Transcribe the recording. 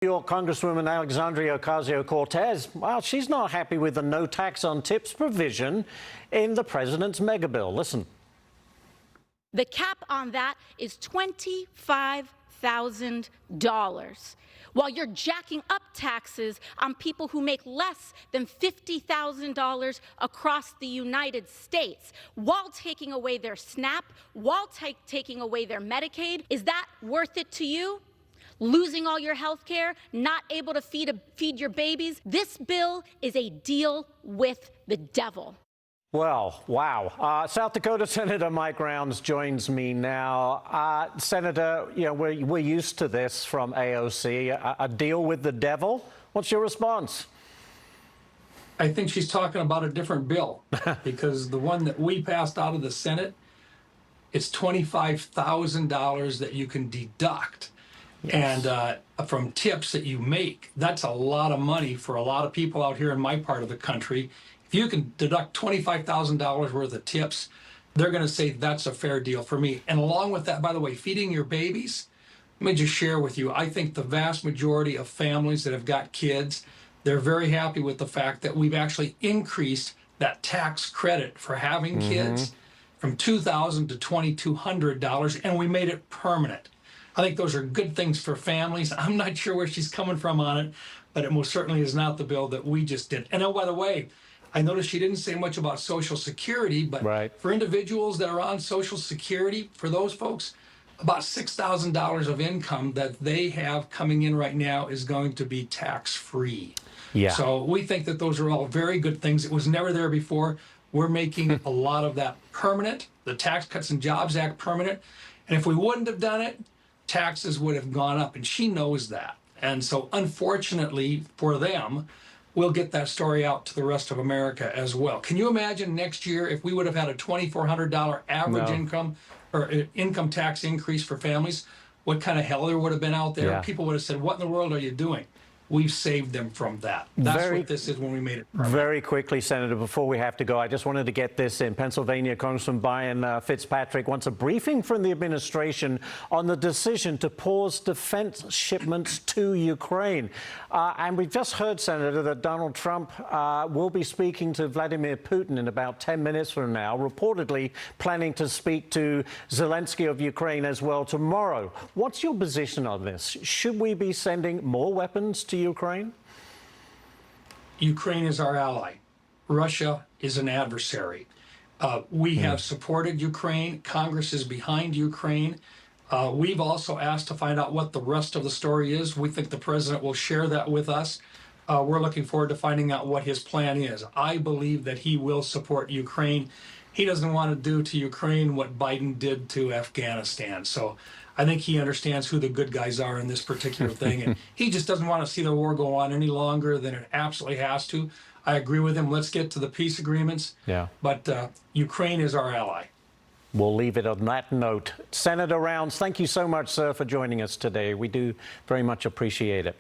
New York Congresswoman Alexandria Ocasio-Cortez, well, she's not happy with the no tax on tips provision in the president's mega bill. Listen. The cap on that is $25,000, while you're jacking up taxes on people who make less than $50,000 across the United States, while taking away their SNAP, while taking away their Medicaid. Is that worth it to you? Losing all your health care, not able to feed your babies? This bill is a deal with the devil. Well, wow. South Dakota Senator Mike Rounds joins me now. Senator, you know, we're used to this from AOC, a deal with the devil. What's your response? I think she's talking about a different bill because the one that we passed out of the Senate, it's $25,000 that you can deduct. Yes. And from tips that you make. That's a lot of money for a lot of people out here in my part of the country. If you can deduct $25,000 worth of tips, they're going to say that's a fair deal for me. And along with that, by the way, feeding your babies, let me just share with you, I think the vast majority of families that have got kids, they're very happy with the fact that we've actually increased that tax credit for having kids from $2,000 to $2,200, and we made it permanent. I think those are good things for families. I'm not sure where she's coming from on it, but it most certainly is not the bill that we just did. And oh, by the way, I noticed she didn't say much about Social Security, but for individuals that are on Social Security, for those folks, about $6,000 of income that they have coming in right now is going to be tax-free. Yeah. So we think that those are all very good things. It was never there before. We're making a lot of that permanent, the Tax Cuts and Jobs Act permanent. And if we wouldn't have done it, taxes would have gone up, and she knows that. And so unfortunately for them, we'll get that story out to the rest of America as well. Can you imagine next year if we would have had a $2,400 average income or income tax increase for families, what kind of hell there would have been out there? People would have said, what in the world are you doing? We've saved them from that. That's what this is when we made it permanent. Very quickly, Senator, before we have to go, I just wanted to get this in. Pennsylvania Congressman Brian Fitzpatrick wants a briefing from the administration on the decision to pause defense shipments to Ukraine. And we've just heard, Senator, that Donald Trump will be speaking to Vladimir Putin in about 10 minutes from now, reportedly planning to speak to Zelensky of Ukraine as well tomorrow. What's your position on this? Should we be sending more weapons to Ukraine? Ukraine is our ally. Russia is an adversary. We have supported Ukraine. Congress is behind Ukraine. We've also asked to find out what the rest of the story is. We think the president will share that with us. We're looking forward to finding out what his plan is. I believe that he will support Ukraine. He doesn't want to do to Ukraine what Biden did to Afghanistan. So I think he understands who the good guys are in this particular thing. And he just doesn't want to see the war go on any longer than it absolutely has to. I agree with him. Let's get to the peace agreements. But Ukraine is our ally. We'll leave it on that note. Senator Rounds, thank you so much, sir, for joining us today. We do very much appreciate it.